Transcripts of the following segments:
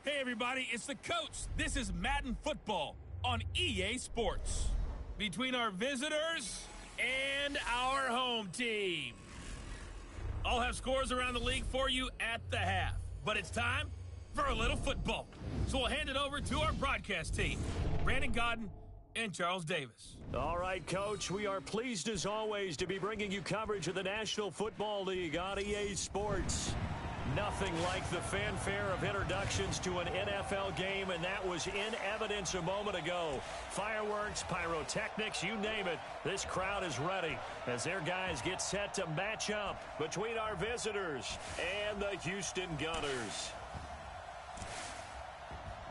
Hey everybody, it's the coach. This is Madden Football on EA Sports. Between our visitors and our home team. I'll have scores around the league for you at the half. But it's time for a little football. So we'll hand it over to our broadcast team, Brandon Godden and Charles Davis. All right, Coach, we are pleased as always to be bringing you coverage of the National Football League on EA Sports. Nothing like the fanfare of introductions to an NFL game, and that was in evidence a moment ago. Fireworks, pyrotechnics, you name it. This crowd is ready as their guys get set to match up between our visitors and the Houston Gunners.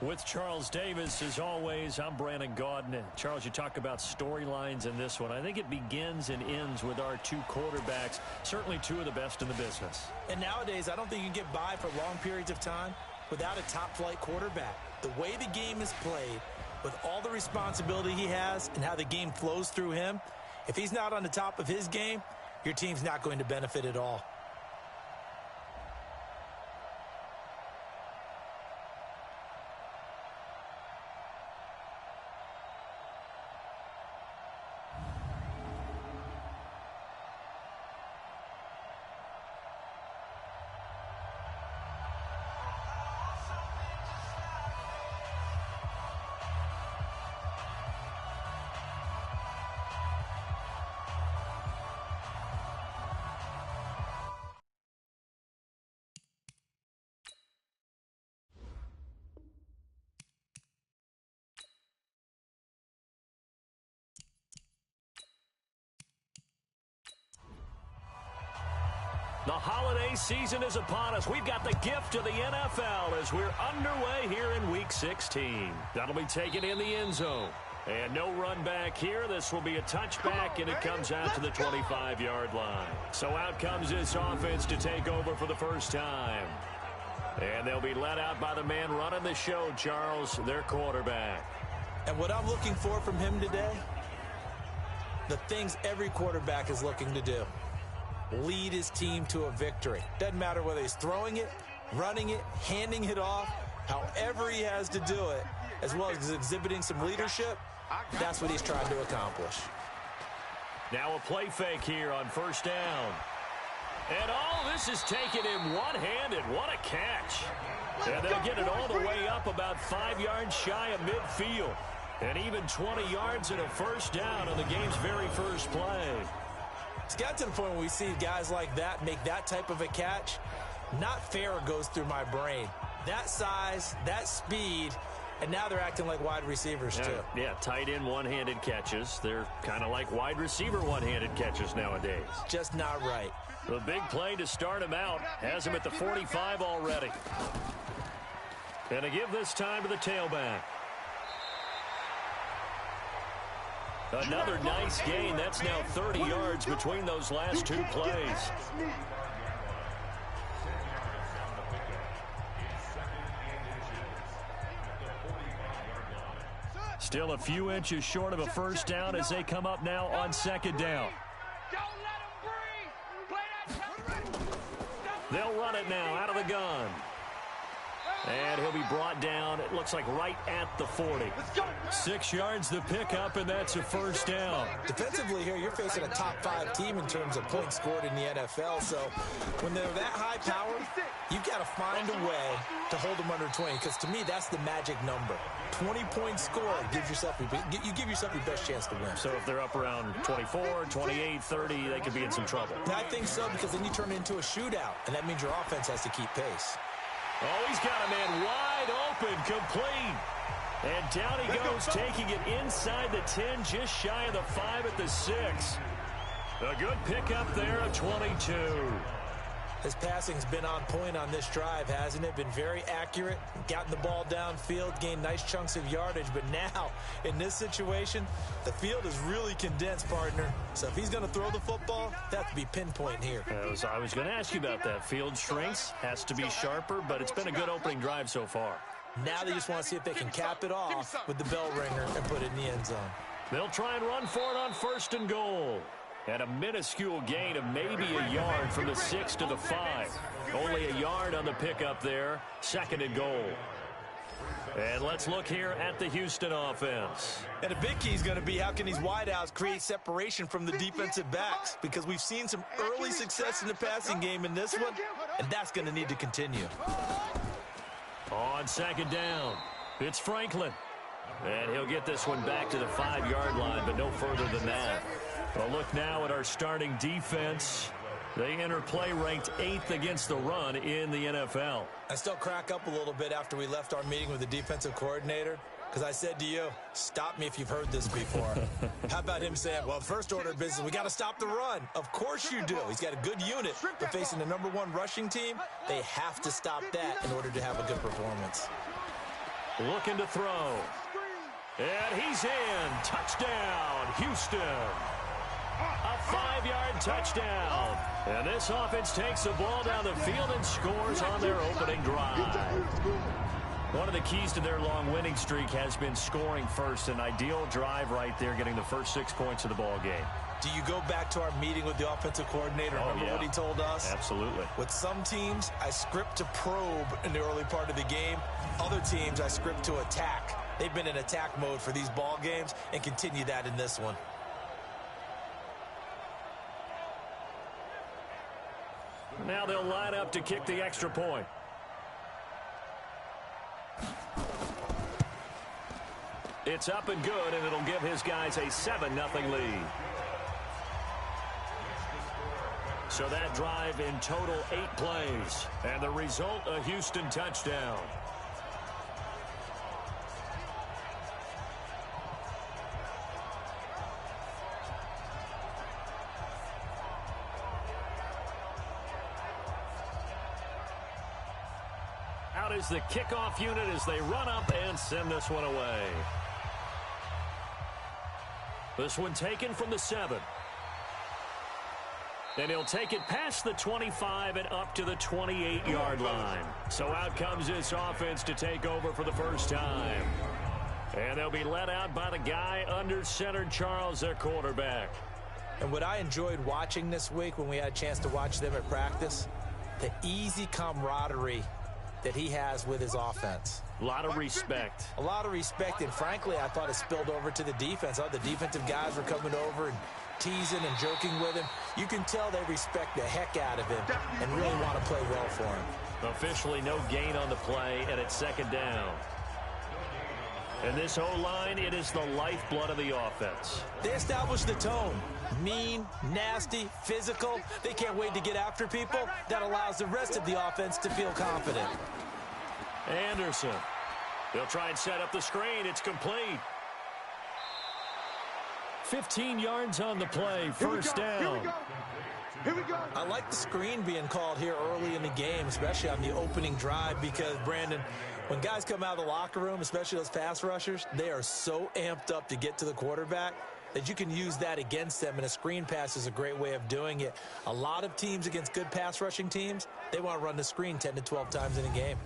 With Charles Davis, as always, I'm Brandon Godden. Charles, you talk about storylines in this one. I think it begins and ends with our two quarterbacks, certainly two of the best in the business. And nowadays, I don't think you can get by for long periods of time without a top-flight quarterback. The way the game is played, with all the responsibility he has and how the game flows through him, if he's not on the top of his game, your team's not going to benefit at all. The holiday season is upon us. We've got the gift of the NFL as we're underway here in Week 16. That'll be taken in the end zone. And no run back here. This will be a touchback, and it comes out to the 25-yard line. So out comes this offense to take over for the first time. And they'll be led out by the man running the show, Charles, their quarterback. And what I'm looking for from him today, the things every quarterback is looking to do. Lead his team to a victory. Doesn't matter whether he's throwing it, running it, handing it off, however he has to do it, as well as exhibiting some leadership, that's what he's trying to accomplish. Now a play fake here on first down. And all this is taken in one-handed. What a catch. And they'll get it all the way up about 5 yards shy of midfield. And even 20 yards and a first down on the game's very first play. It's got to the point where we see guys like that make that type of a catch. Not fair goes through my brain. That size, that speed, and now they're acting like wide receivers too. Yeah, tight end one-handed catches. They're kind of like wide receiver one-handed catches nowadays. Just not right. The big play to start him out has him at the 45 already. And to give this time to the tailback. Another nice gain. That's now 30 yards between those last two plays. Still a few inches short of a first down as they come up now on second down. They'll run it now out of the gun. And he'll be brought down, it looks like right at the 40. 6 yards the pickup, and that's a first down. Defensively here, you're facing a top-5 team in terms of points scored in the NFL. So when they're that high power, you've got to find a way to hold them under 20. Because to me, that's the magic number. 20 points scored, you give yourself your best chance to win. So if they're up around 24, 28, 30, they could be in some trouble. I think so, because then you turn it into a shootout, and that means your offense has to keep pace. Oh, he's got a man wide open, complete. And down he goes, taking it inside the 10, just shy of the 5 at the 6. A good pickup there of 22. His passing's been on point on this drive, hasn't it? Been very accurate, gotten the ball downfield, gained nice chunks of yardage. But now, in this situation, the field is really condensed, partner. So if he's going to throw the football, that to be pinpoint here. I was going to ask you about that. Field shrinks, has to be sharper, but it's been a good opening drive so far. Now they just want to see if they can cap it off with the bell ringer and put it in the end zone. They'll try and run for it on first and goal. And a minuscule gain of maybe a yard from the 6 to the 5. Only a yard on the pickup there. Second and goal. And let's look here at the Houston offense. And a big key is going to be how can these wideouts create separation from the defensive backs, because we've seen some early success in the passing game in this one, and that's going to need to continue. On second down, it's Franklin. And he'll get this one back to the 5-yard line, but no further than that. Well, look now at our starting defense. They enter play ranked 8th against the run in the NFL. I still crack up a little bit after we left our meeting with the defensive coordinator, because I said to you, stop me if you've heard this before. How about him saying, well, first order of business, we got to stop the run. Of course you do. He's got a good unit, but facing the #1 rushing team, they have to stop that in order to have a good performance. Looking to throw. And he's in. Touchdown, Houston. A 5-yard touchdown. And this offense takes the ball down the field and scores on their opening drive. One of the keys to their long winning streak has been scoring first. An ideal drive right there, getting the first 6 points of the ball game. Do you go back to our meeting with the offensive coordinator? Remember what he told us? Absolutely. With some teams, I script to probe in the early part of the game. Other teams, I script to attack. They've been in attack mode for these ball games and continue that in this one. Now they'll line up to kick the extra point. It's up and good, and it'll give his guys a 7-0 lead. So that drive in total 8 plays. And the result, a Houston touchdown. Out is the kickoff unit as they run up and send this one away. This one taken from the 7. And he'll take it past the 25 and up to the 28-yard line. So out comes this offense to take over for the first time. And they'll be led out by the guy under center, Charles, their quarterback. And what I enjoyed watching this week when we had a chance to watch them at practice, the easy camaraderie that he has with his offense. A lot of respect. A lot of respect, and frankly, I thought it spilled over to the defense. The defensive guys were coming over and teasing and joking with him. You can tell they respect the heck out of him and really want to play well for him. Officially no gain on the play, and it's second down. And this O-line, it is the lifeblood of the offense. They establish the tone. Mean, nasty, physical. They can't wait to get after people. That allows the rest of the offense to feel confident. Anderson. They'll try and set up the screen. It's complete. 15 yards on the play. First down. Here we go. I like the screen being called here early in the game, especially on the opening drive, because, Brandon, when guys come out of the locker room, especially those pass rushers, they are so amped up to get to the quarterback that you can use that against them, and a screen pass is a great way of doing it. A lot of teams against good pass rushing teams, they want to run the screen 10 to 12 times in a game.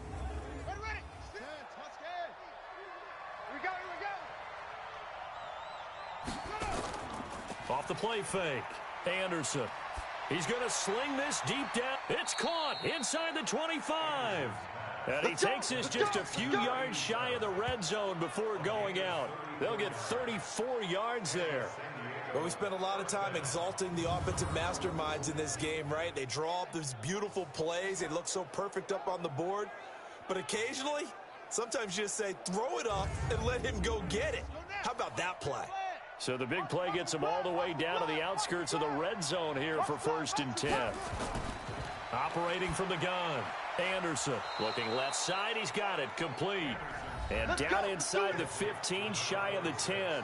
Off the play fake. Anderson. He's going to sling this deep down. It's caught inside the 25. And he takes this just a few yards shy of the red zone before going out. They'll get 34 yards there. Well, we spent a lot of time exalting the offensive masterminds in this game, right? They draw up these beautiful plays. They look so perfect up on the board. But occasionally, sometimes you just say, throw it up and let him go get it. How about that play? So the big play gets him all the way down to the outskirts of the red zone here for 1st and 10. Operating from the gun. Anderson looking left side. He's got it complete. And down inside the 15, shy of the 10.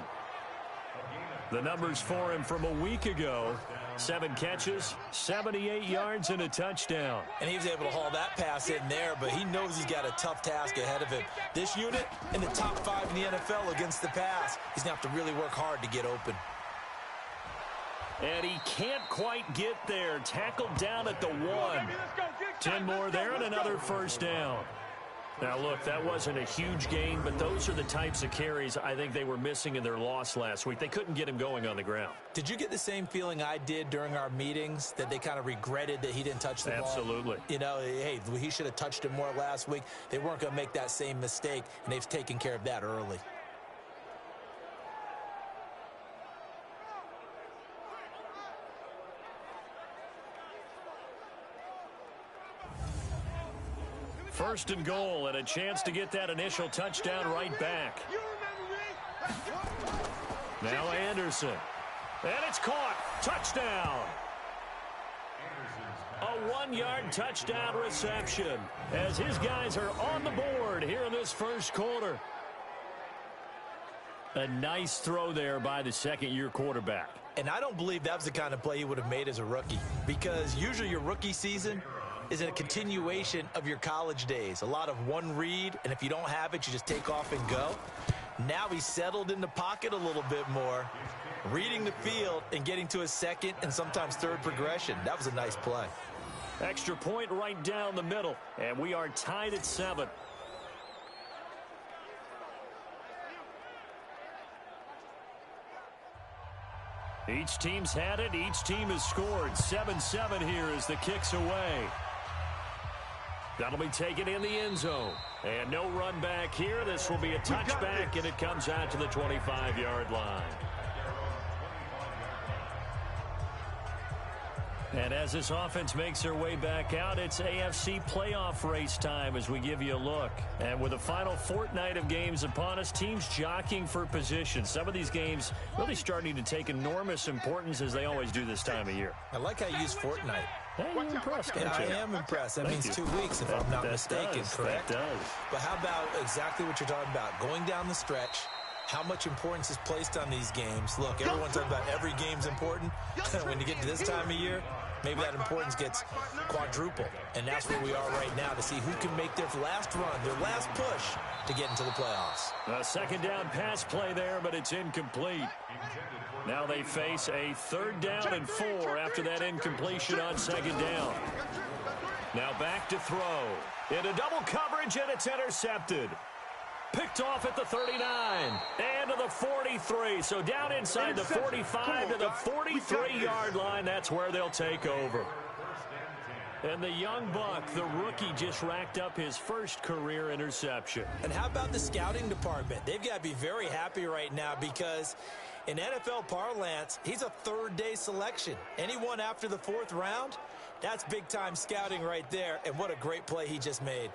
The numbers for him from a week ago. 7 catches, 78 yards, and a touchdown. And he was able to haul that pass in there, but he knows he's got a tough task ahead of him. This unit in the top 5 in the NFL against the pass. He's going to have to really work hard to get open. And he can't quite get there. Tackled down at the 1. 10 more there and another first down. Now, look, that wasn't a huge gain, but those are the types of carries I think they were missing in their loss last week. They couldn't get him going on the ground. Did you get the same feeling I did during our meetings, that they kind of regretted that he didn't touch the ball? Absolutely. You know, hey, he should have touched it more last week. They weren't going to make that same mistake, and they've taken care of that early. First and goal, and a chance to get that initial touchdown right back. Now Anderson. And it's caught. Touchdown. A 1-yard touchdown reception as his guys are on the board here in this first quarter. A nice throw there by the second-year quarterback. And I don't believe that was the kind of play he would have made as a rookie, because usually your rookie season is a continuation of your college days. A lot of one read, and if you don't have it, you just take off and go. Now he's settled in the pocket a little bit more, reading the field and getting to his second and sometimes third progression. That was a nice play. Extra point right down the middle, and we are tied at 7. Each team's had it. Each team has scored. 7-7 here as the kick's away. That'll be taken in the end zone. And no run back here. This will be a touchback, and it comes out to the 25-yard line. And as this offense makes their way back out, it's AFC playoff race time as we give you a look. And with the final fortnight of games upon us, teams jockeying for position. Some of these games really starting to take enormous importance, as they always do this time of year. I like how you use fortnight. Hey, you're impressed, Yeah, aren't you? I am impressed. That Thank means you. 2 weeks, if I'm not mistaken, correct? That does. But how about exactly what you're talking about? Going down the stretch, how much importance is placed on these games. Look, everyone's talking about every game's important. When you get to this time of year, maybe that importance gets quadrupled. And that's where we are right now, to see who can make their last run, their last push to get into the playoffs. A second down pass play there, but it's incomplete. Now they face a 3rd down and 4 after that incompletion on 2nd down. Now back to throw. Into double coverage, and it's intercepted. Picked off at the 39 and to the 43. So down inside the 45 to the 43-yard line. That's where they'll take over. And the young buck, the rookie, just racked up his first career interception. And how about the scouting department? They've got to be very happy right now, because in NFL parlance, he's a 3rd-day selection. Anyone after the 4th round, that's big-time scouting right there. And what a great play he just made.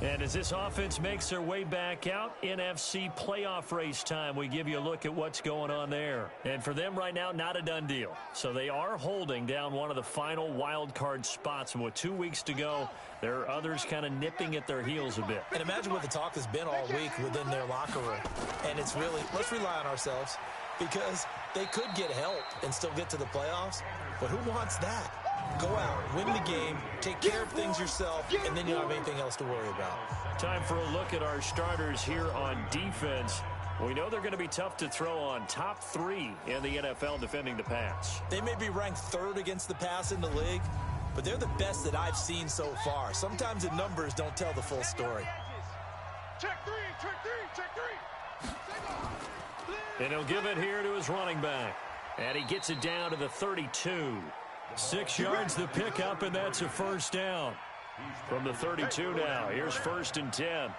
And as this offense makes their way back out, NFC playoff race time, we give you a look at what's going on there. And for them right now, not a done deal. So they are holding down one of the final wild card spots. And with 2 weeks to go, there are others kind of nipping at their heels a bit. And imagine what the talk has been all week within their locker room. And it's really, let's rely on ourselves, because they could get help and still get to the playoffs. But who wants that? Go out, win the game, take care of things yourself, and then you don't have anything else to worry about. Time for a look at our starters here on defense. We know they're going to be tough to throw on. Top 3 in the NFL defending the pass. They may be ranked 3rd against the pass in the league, but they're the best that I've seen so far. Sometimes the numbers don't tell the full story. Check three, check three, check three. And he'll give it here to his running back. And he gets it down to the 32. 6 yards the pickup, and that's a 1st down. From the 32 now, here's 1st and 10.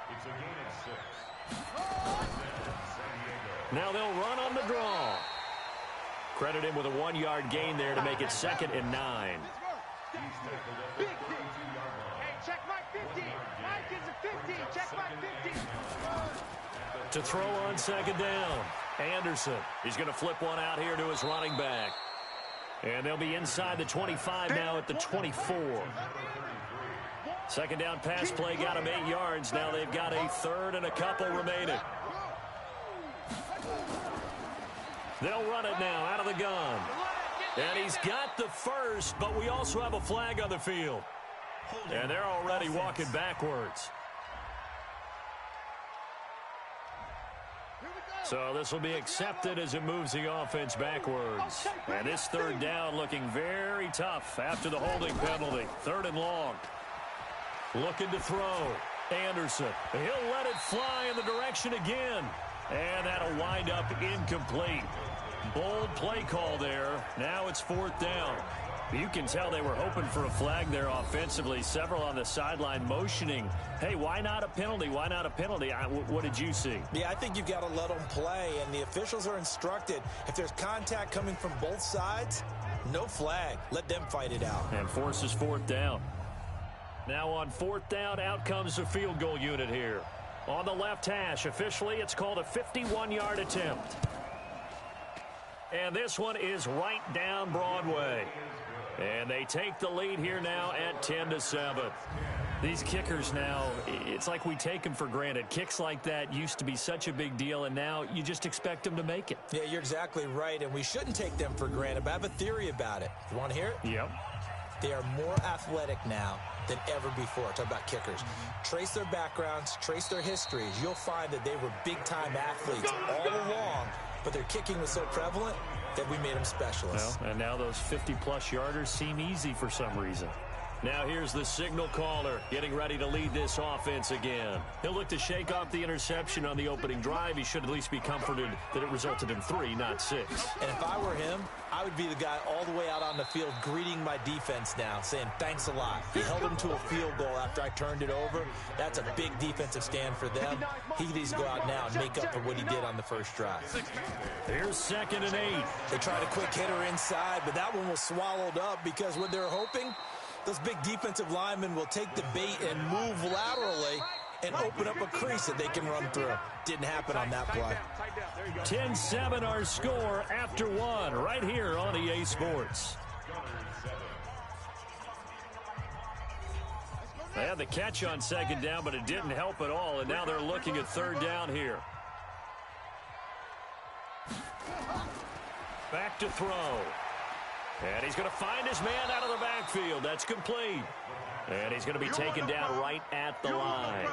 Now they'll run on the draw. Credit him with a 1-yard gain there to make it 2nd and 9. Hey, check my 50. Mike is a 50. Check my 50. To throw on 2nd down, Anderson. He's going to flip one out here to his running back. And they'll be inside the 25 now at the 24. 2nd down pass play got him 8 yards. Now they've got a 3rd and a couple remaining. They'll run it now out of the gun. And he's got the first, but we also have a flag on the field. And they're already walking backwards. So this will be accepted as it moves the offense backwards. And this third down looking very tough after the holding penalty. 3rd and long. Looking to throw. Anderson. He'll let it fly in the direction again. And that'll wind up incomplete. Bold play call there. Now it's 4th down. You can tell they were hoping for a flag there offensively. Several on the sideline motioning, hey, why not a penalty? Why not a penalty? What did you see? Yeah, I think you've got to let them play, and the officials are instructed. If there's contact coming from both sides, no flag. Let them fight it out. And forces 4th down. Now on 4th down, out comes the field goal unit here. On the left hash, officially, it's called a 51-yard attempt. And this one is right down Broadway. And they take the lead here now at 10-7. These kickers now, it's like we take them for granted. Kicks like that used to be such a big deal, and now you just expect them to make it. Yeah, you're exactly right, and we shouldn't take them for granted, but I have a theory about it. You want to hear it? Yep. They are more athletic now than ever before. Talk about kickers. Trace their backgrounds, trace their histories. You'll find that they were big-time athletes all along, but their kicking was so prevalent that we made them specialists. Well, and now those 50-plus yarders seem easy for some reason. Now here's the signal caller getting ready to lead this offense again. He'll look to shake off the interception on the opening drive. He should at least be comforted that it resulted in 3, not 6. And if I were him, I would be the guy all the way out on the field greeting my defense now, saying thanks a lot. He held them to a field goal after I turned it over. That's a big defensive stand for them. He needs to go out now and make up for what he did on the first drive. Here's 2nd and 8. They tried a quick hitter inside, but that one was swallowed up because what they're hoping, those big defensive linemen will take the bait and move laterally and open up a crease that they can run through. Didn't happen on that play. 10-7 our score after 1 right here on EA Sports. They had the catch on 2nd down, but it didn't help at all, and now they're looking at 3rd down here. Back to throw. And he's going to find his man out of the backfield. That's complete. And he's going to be taken down right at the line.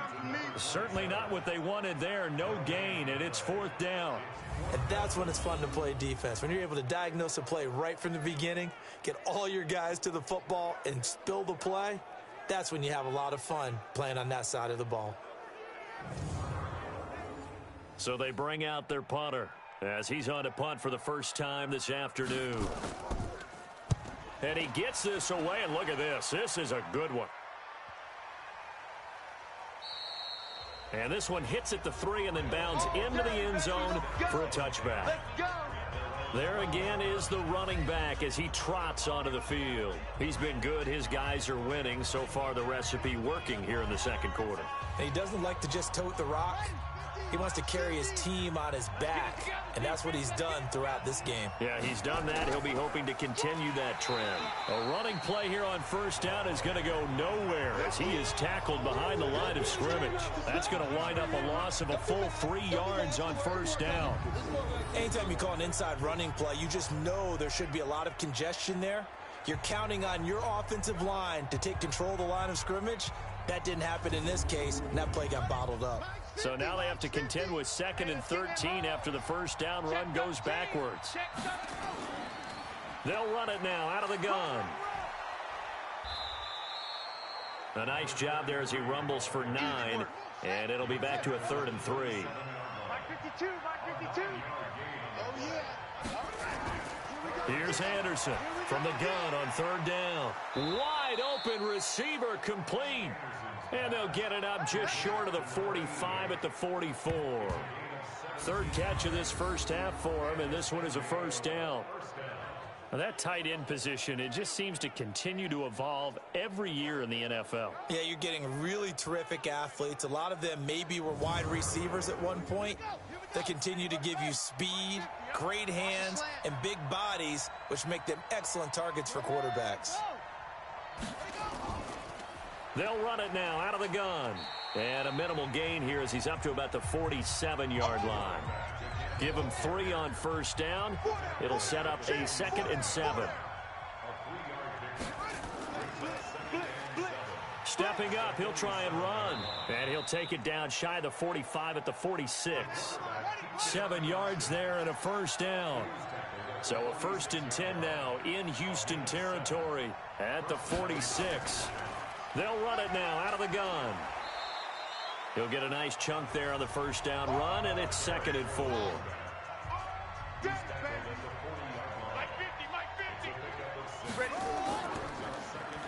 Certainly not what they wanted there. No gain, and it's 4th down. And that's when it's fun to play defense. When you're able to diagnose a play right from the beginning, get all your guys to the football, and spill the play, that's when you have a lot of fun playing on that side of the ball. So they bring out their punter as he's on to punt for the first time this afternoon. And he gets this away, and look at this. This is a good one. And this one hits at the 3 and then bounds into the end zone for a touchback. There again is the running back as he trots onto the field. He's been good. His guys are winning. So far, the recipe working here in the 2nd quarter. And he doesn't like to just tote the rock. He wants to carry his team on his back, and that's what he's done throughout this game. Yeah, he's done that. He'll be hoping to continue that trend. A running play here on 1st down is going to go nowhere as he is tackled behind the line of scrimmage. That's going to wind up a loss of a full 3 yards on 1st down. Anytime you call an inside running play, you just know there should be a lot of congestion there. You're counting on your offensive line to take control of the line of scrimmage. That didn't happen in this case, and that play got bottled up. So now they have to contend with 2nd and 13 after the 1st down run goes backwards. They'll run it now out of the gun. A nice job there as he rumbles for 9, and it'll be back to a 3rd and 3. Mike 52, Mike 52. Oh, yeah. Here's Anderson from the gun on 3rd down. Wide open receiver complete. And they'll get it up just short of the 45 at the 44. 3rd catch of this first half for him, and this one is a 1st down. Now that tight end position, it just seems to continue to evolve every year in the NFL. Yeah, you're getting really terrific athletes. A lot of them maybe were wide receivers at one point. They continue to give you speed, great hands, and big bodies, which make them excellent targets for quarterbacks. They'll run it now out of the gun. And a minimal gain here as he's up to about the 47-yard line. Give him 3 on 1st down. It'll set up a 2nd and 7. Stepping up, he'll try and run. And he'll take it down shy of the 45 at the 46. 7 yards there and a first down. So a 1st and 10 now in Houston territory at the 46. They'll run it now out of the gun. He'll get a nice chunk there on the first down run, and it's 2nd and 4.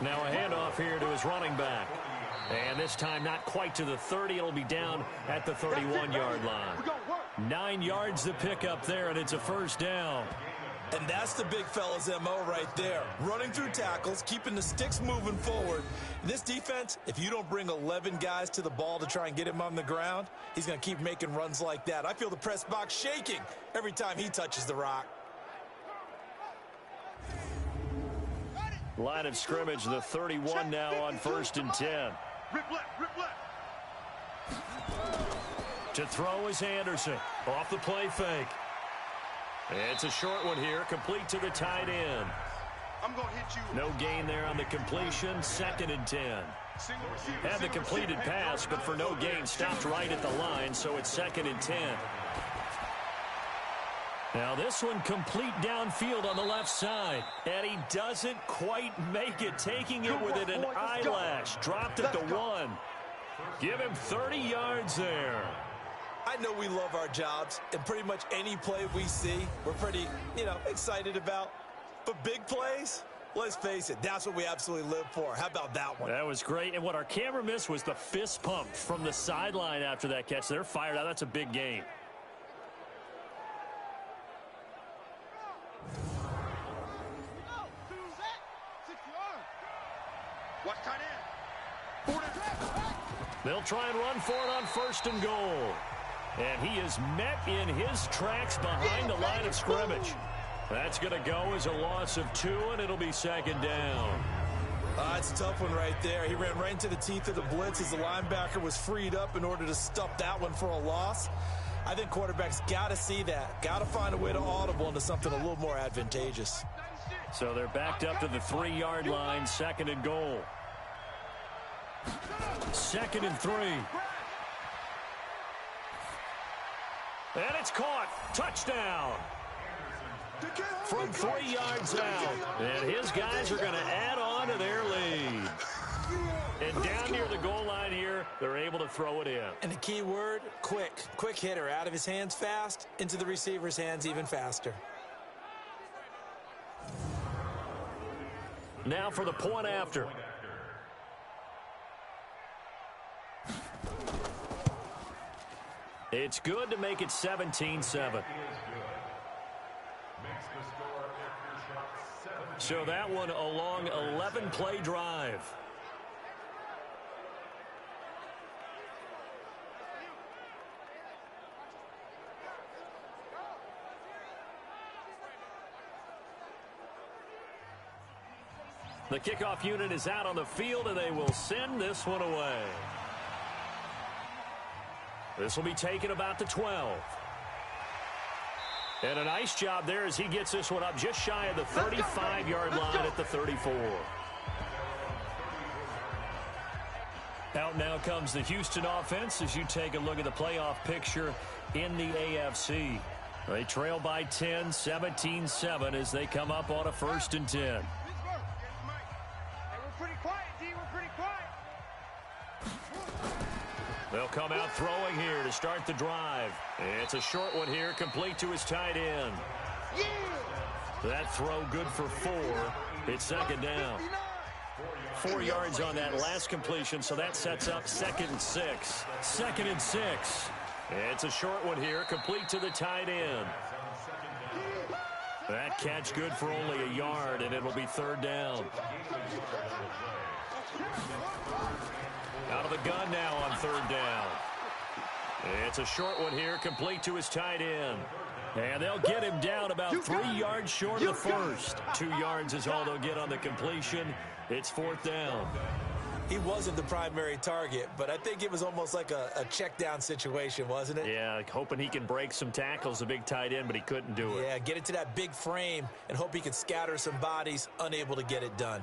Now a handoff here to his running back. And this time not quite to the 30. It'll be down at the 31-yard line. 9 yards to pick up there, and it's a first down. And that's the big fella's MO right there. Running through tackles, keeping the sticks moving forward. This defense, if you don't bring 11 guys to the ball to try and get him on the ground, he's going to keep making runs like that. I feel the press box shaking every time he touches the rock. Line of scrimmage, the 31 now on 1st and 10. Rip left. To throw is Anderson. Off the play fake. It's a short one here, complete to the tight end. I'm going to hit you. No gain there on the completion, 2nd and 10. Had the completed pass, but for no gain, stopped right at the line, so it's 2nd and 10. Now this one complete downfield on the left side, and he doesn't quite make it, taking it within an eyelash. Dropped at the 1. Give him 30 yards there. I know we love our jobs, and pretty much any play we see, we're pretty, excited about. But big plays, let's face it, that's what we absolutely live for. How about that one? That was great, and what our camera missed was the fist pump from the sideline after that catch. They're fired out. That's a big gain. Watch tight end. They'll try and run for it on 1st and goal. And he is met in his tracks behind the line of scrimmage. That's going to go as a loss of 2, and it'll be 2nd down. It's a tough one right there. He ran right into the teeth of the blitz as the linebacker was freed up in order to stuff that one for a loss. I think quarterbacks got to see that. Got to find a way to audible into something a little more advantageous. So they're backed up to the 3-yard line, 2nd and goal. 2nd and 3. And it's caught. Touchdown. From 3 yards out. And his guys are going to add on to their lead. And down near the goal line here, they're able to throw it in. And the key word, quick. Quick hitter. Out of his hands fast, into the receiver's hands even faster. Now for the point after. It's good to make it 17-7. So that one a long 11-play drive. The kickoff unit is out on the field, and they will send this one away. This will be taken about the 12. And a nice job there as he gets this one up just shy of the 35-yard line at the 34. Out now comes the Houston offense as you take a look at the playoff picture in the AFC. They trail by 10, 17-7 as they come up on a 1st and 10. They'll come out throwing here to start the drive. It's a short one here, complete to his tight end. That throw good for 4. It's 2nd down. 4 yards on that last completion, so that sets up 2nd and 6. 2nd and 6. It's a short one here, complete to the tight end. That catch good for only a yard, and it'll be 3rd down. Out of the gun now on 3rd down. It's a short one here, complete to his tight end. And they'll get him down about 3 yards short of the first. 2 yards is all they'll get on the completion. It's 4th down. He wasn't the primary target, but I think it was almost like a check down situation, wasn't it? Yeah, hoping he can break some tackles, a big tight end, but he couldn't do it. Yeah, get it to that big frame and hope he can scatter some bodies, unable to get it done.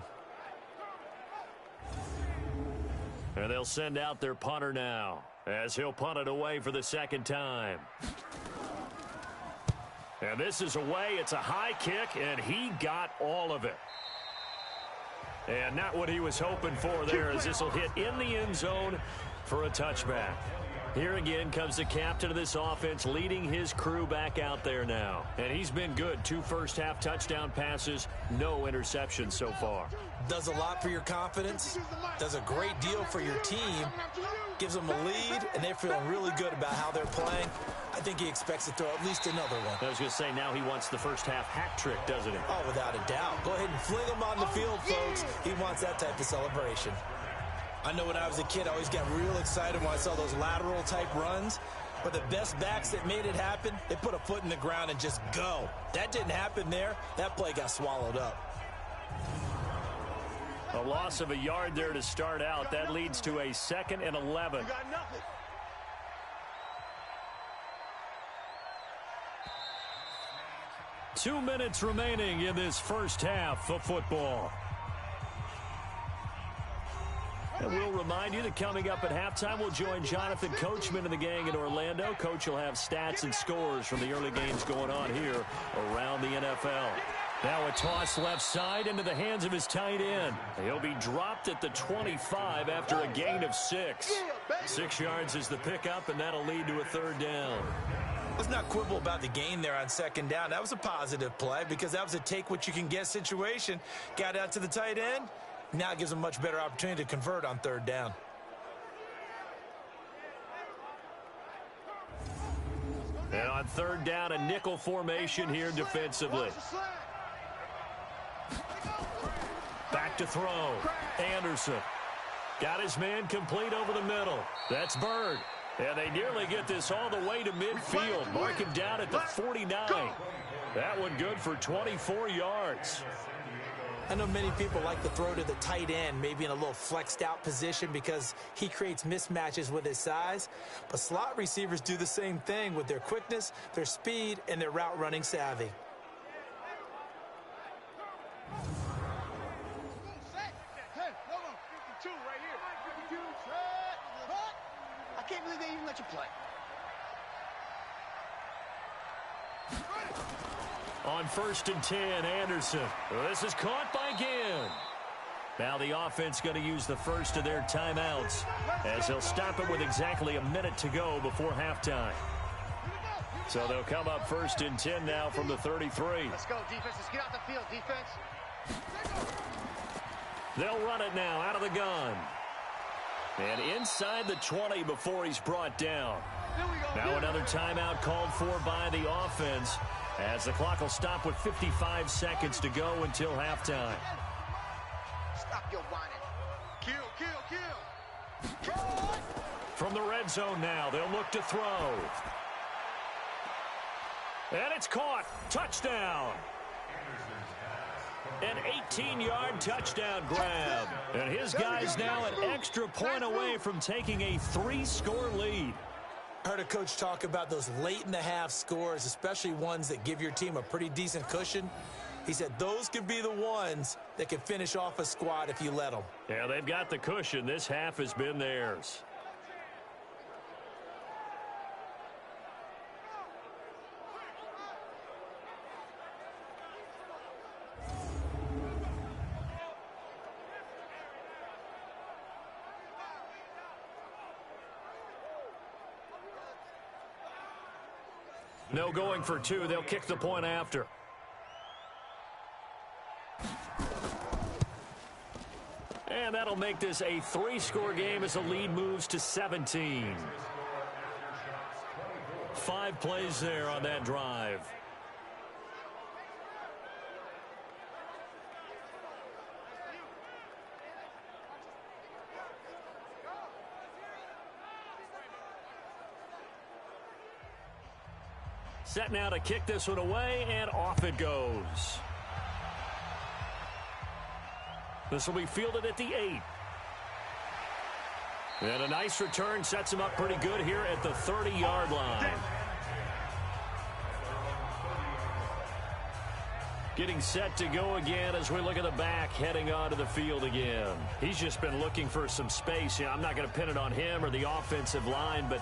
And they'll send out their punter now as he'll punt it away for the second time. And this is away. It's a high kick, and he got all of it. And not what he was hoping for there, as this will hit in the end zone for a touchback. Here again comes the captain of this offense, leading his crew back out there now. And he's been good. 2 first-half touchdown passes, no interceptions so far. Does a lot for your confidence, does a great deal for your team, gives them a lead, and they're feeling really good about how they're playing. I think he expects to throw at least another one. I was going to say, now he wants the first-half hat trick, doesn't he? Oh, without a doubt. Go ahead and fling him on the field, folks. He wants that type of celebration. I know when I was a kid, I always got real excited when I saw those lateral-type runs. But the best backs that made it happen, they put a foot in the ground and just go. That didn't happen there. That play got swallowed up. A loss of a yard there to start out. That leads to a 2nd and 11. 2 minutes remaining in this first half of football. And we'll remind you that coming up at halftime, we'll join Jonathan Coachman and the gang in Orlando. Coach will have stats and scores from the early games going on here around the NFL. Now a toss left side into the hands of his tight end. He'll be dropped at the 25 after a gain of 6. 6 yards is the pickup, and that'll lead to a 3rd down. Let's not quibble about the gain there on 2nd down. That was a positive play because that was a take-what-you-can-get situation. Got out to the tight end. Now it gives them a much better opportunity to convert on 3rd down. And on 3rd down, a nickel formation here defensively. Back to throw. Anderson. Got his man complete over the middle. That's Bird. And they nearly get this all the way to midfield. Mark him down at the 49. That one good for 24 yards. I know many people like to throw to the tight end, maybe in a little flexed out position because he creates mismatches with his size. But slot receivers do the same thing with their quickness, their speed, and their route running savvy. I can't believe they even let you play. On 1st and 10, Anderson. This is caught by Ginn. Now the offense going to use the first of their timeouts as they'll stop it with exactly a minute to go before halftime. So they'll come up 1st and 10 now from the 33. Let's go, defense. Let's get out the field, defense. They'll run it now out of the gun. And inside the 20 before he's brought down. Now another timeout called for by the offense as the clock will stop with 55 seconds to go until halftime. Stop your whining. Kill. From the red zone now, they'll look to throw. And it's caught. Touchdown. An 18-yard touchdown grab. And his guys now an extra point away from taking a 3-score lead. I heard a coach talk about those late-in-the-half scores, especially ones that give your team a pretty decent cushion. He said those could be the ones that can finish off a squad if you let them. Yeah, they've got the cushion. This half has been theirs. No going for 2. They'll kick the point after. And that'll make this a 3-score game as the lead moves to 17. 5 plays there on that drive. Set now to kick this one away, and off it goes. This will be fielded at the 8. And a nice return sets him up pretty good here at the 30-yard line. Getting set to go again as we look at the back heading onto the field again. He's just been looking for some space. I'm not going to pin it on him or the offensive line, but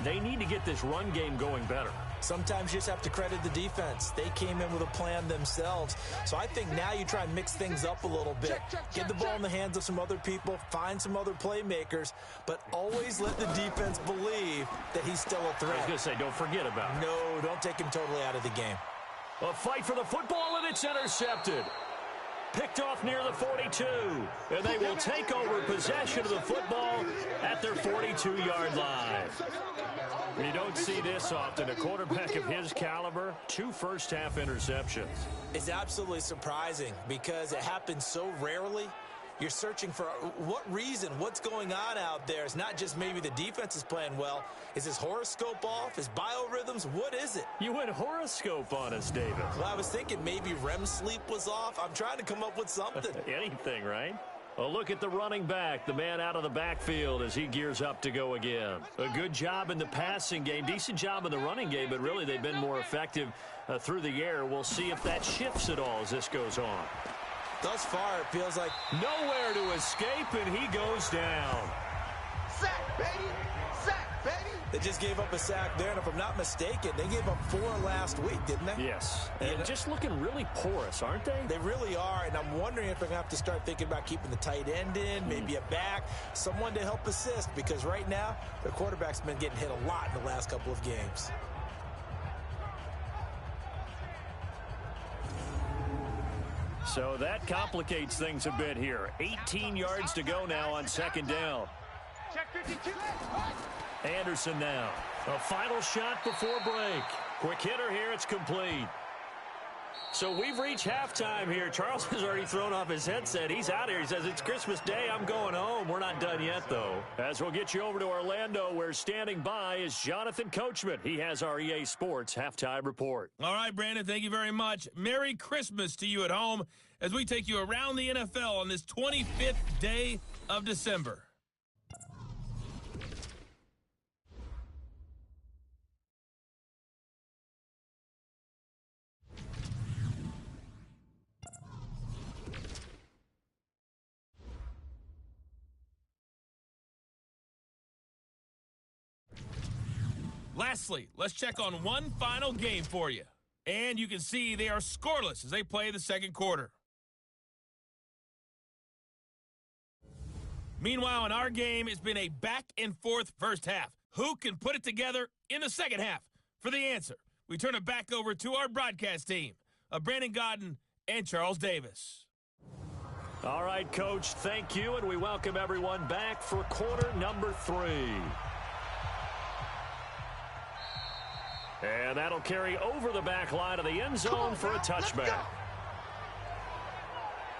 they need to get this run game going better. Sometimes you just have to credit the defense. They came in with a plan themselves. So I think now you try and mix things up a little bit. Get the ball in the hands of some other people, find some other playmakers, but always let the defense believe that he's still a threat. I was going to say, don't forget about it. No, don't take him totally out of the game. A fight for the football, and it's intercepted. Picked off near the 42. And they will take over possession of the football at their 42-yard line. You don't see this often. A quarterback of his caliber, 2 first-half interceptions. It's absolutely surprising because it happens so rarely. You're searching for what reason, what's going on out there. It's not just maybe the defense is playing well. Is his horoscope off? His biorhythms? What is it? You went horoscope on us, David. Well, I was thinking maybe REM sleep was off. I'm trying to come up with something. Anything, right? A look at the running back, the man out of the backfield as he gears up to go again. A good job in the passing game, decent job in the running game, but really they've been more effective through the air. We'll see if that shifts at all as this goes on. Thus far, it feels like nowhere to escape, and he goes down. Sack, baby! Sack, baby! They just gave up a sack there, and if I'm not mistaken, they gave up 4 last week, didn't they? Yes, and just looking really porous, aren't they? They really are, and I'm wondering if they're going to have to start thinking about keeping the tight end in, maybe a back, someone to help assist, because right now, their quarterback's been getting hit a lot in the last couple of games. So that complicates things a bit here. 18 yards to go now on second down. Check 52. Anderson now. A final shot before break. Quick hitter here. It's complete. So we've reached halftime here. Charles has already thrown off his headset. He's out here. He says, it's Christmas Day. I'm going home. We're not done yet, though. As we'll get you over to Orlando, where standing by is Jonathan Coachman. He has our EA Sports halftime report. All right, Brandon, thank you very much. Merry Christmas to you at home as we take you around the NFL on this 25th day of December. Lastly, let's check on one final game for you. And you can see they are scoreless as they play the second quarter. Meanwhile, in our game, it's been a back-and-forth first half. Who can put it together in the second half? For the answer, we turn it back over to our broadcast team of Brandon Godden and Charles Davis. All right, Coach, thank you, and we welcome everyone back for quarter number 3. And that'll carry over the back line of the end zone for a touchback.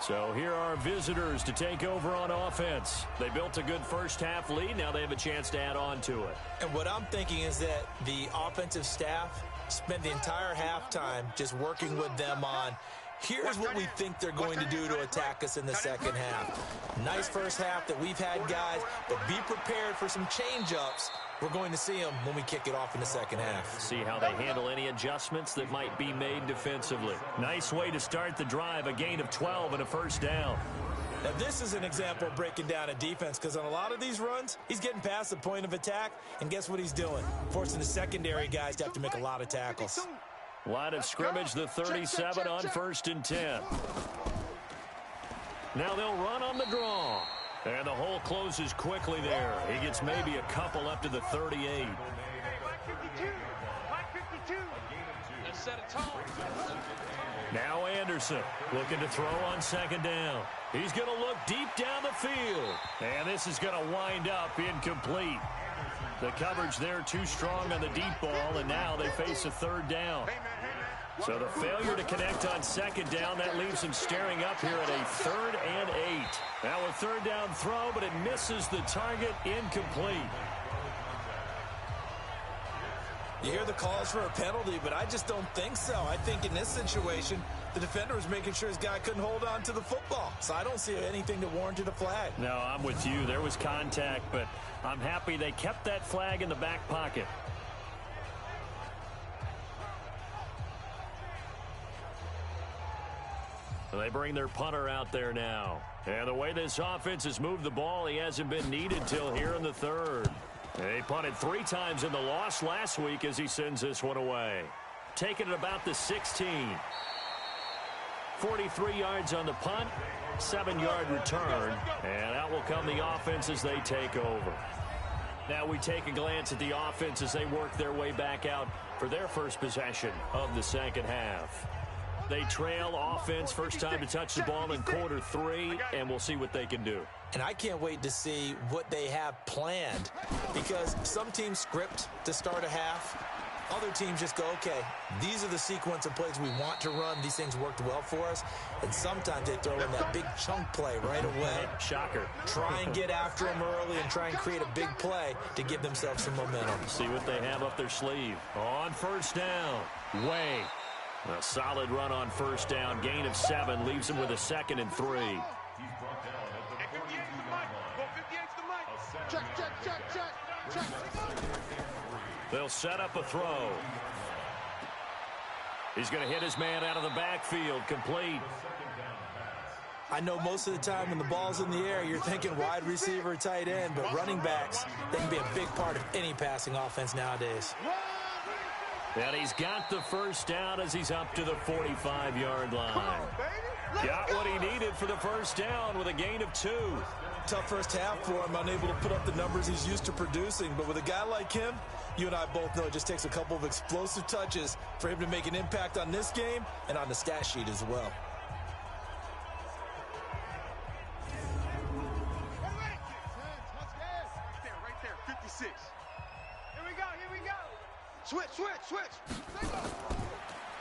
So here are visitors to take over on offense. They built a good first half lead. Now they have a chance to add on to it. And what I'm thinking is that the offensive staff spent the entire halftime just working with them on, here's what we think they're going to do to attack us in the second half. Nice first half that we've had, guys, but be prepared for some change-ups. We're going to see them when we kick it off in the second half. See how they handle any adjustments that might be made defensively. Nice way to start the drive, a gain of 12 and a first down. Now, this is an example of breaking down a defense because on a lot of these runs, he's getting past the point of attack, and guess what he's doing? Forcing the secondary guys to have to make a lot of tackles. Line of scrimmage, the 37 on 1st and 10. Now they'll run on the draw. And the hole closes quickly there. He gets maybe a couple up to the 38. 552. Let's set a tone. Now Anderson looking to throw on second down. He's going to look deep down the field. And this is going to wind up incomplete. The coverage there too strong on the deep ball, and now they face a third down. So the failure to connect on second down, that leaves him staring up here at a 3rd and 8. Now a third down throw, but it misses the target, incomplete. You hear the calls for a penalty, but I just don't think so. I think in this situation, the defender was making sure his guy couldn't hold on to the football. So I don't see anything that warranted a flag. No, I'm with you. There was contact, but I'm happy they kept that flag in the back pocket. They bring their punter out there now. And the way this offense has moved the ball, he hasn't been needed till here in the third. He punted 3 times in the loss last week as he sends this one away. Taking it about the 16. 43 yards on the punt, 7-yard return, and out will come the offense as they take over. Now we take a glance at the offense as they work their way back out for their first possession of the second half. They trail offense, first time to touch the ball in quarter 3, and we'll see what they can do. And I can't wait to see what they have planned, because some teams script to start a half. Other teams just go, okay, these are the sequence of plays we want to run. These things worked well for us. And sometimes they throw in that big chunk play right away. Shocker. Try and get after them early and try and create a big play to give themselves some momentum. See what they have up their sleeve. On first down, Way. A solid run on first down. Gain of 7 leaves him with a 2nd and 3. Check. They'll set up a throw. He's going to hit his man out of the backfield. Complete. I know most of the time when the ball's in the air, you're thinking wide receiver, tight end, but running backs, they can be a big part of any passing offense nowadays. And he's got the first down as he's up to the 45-yard line. Got what he needed for the first down with a gain of 2. Tough first half for him, unable to put up the numbers he's used to producing. But with a guy like him, you and I both know it just takes a couple of explosive touches for him to make an impact on this game and on the stat sheet as well. Right there, 56. Here we go. Switch.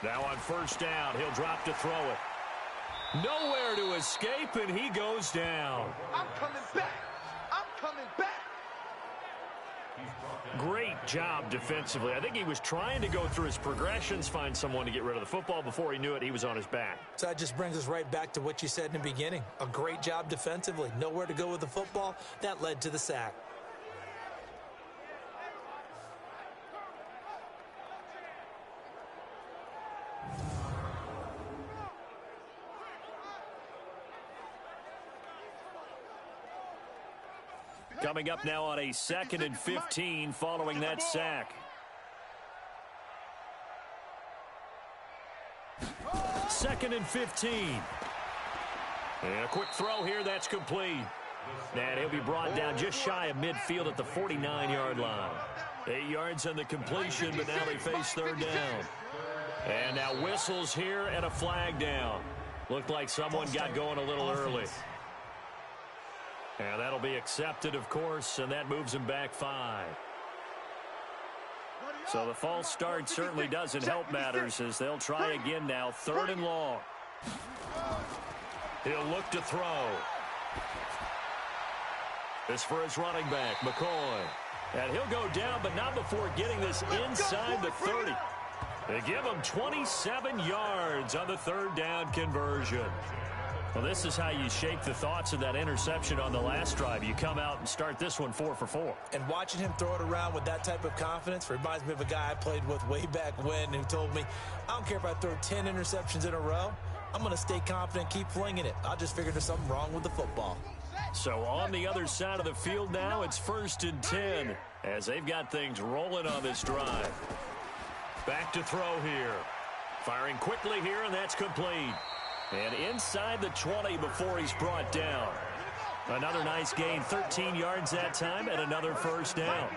Now on first down, he'll drop to throw it. Nowhere to escape, and he goes down. I'm coming back. Great job defensively. I think he was trying to go through his progressions, find someone to get rid of the football. Before he knew it, he was on his back. So that just brings us right back to what you said in the beginning. A great job defensively. Nowhere to go with the football. That led to the sack. Coming up now on a 2nd and 15 following that sack. 2nd and 15. And a quick throw here, that's complete. And he'll be brought down just shy of midfield at the 49-yard line. 8 yards on the completion, but now they face third down. And now whistles here and a flag down. Looked like someone got going a little early. And that'll be accepted, of course, and that moves him back 5. So the false start certainly doesn't help matters as they'll try again now. 3rd and long. He'll look to throw. This for his running back, McCoy. And he'll go down, but not before getting this inside the 30. They give him 27 yards on the 3rd down conversion. Well, this is how you shake the thoughts of that interception on the last drive. You come out and start this one 4 for 4. And watching him throw it around with that type of confidence reminds me of a guy I played with way back when who told me, I don't care if I throw 10 interceptions in a row. I'm going to stay confident, keep flinging it. I'll just figure there's something wrong with the football. So on the other side of the field now, it's 1st and 10 as they've got things rolling on this drive. Back to throw here. Firing quickly here, and that's complete. And inside the 20 before he's brought down. Another nice gain, 13 yards that time, and another first down.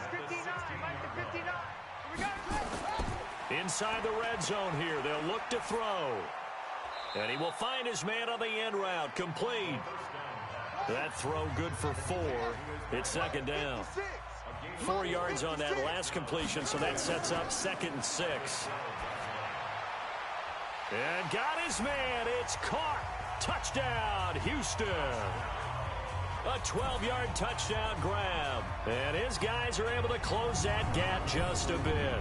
Inside the red zone here, they'll look to throw. And he will find his man on the end route, complete. That throw good for 4. It's 2nd down. 4 yards on that last completion, so that sets up 2nd and 6. And got his man. It's caught. Touchdown, Houston. A 12-yard touchdown grab. And his guys are able to close that gap just a bit.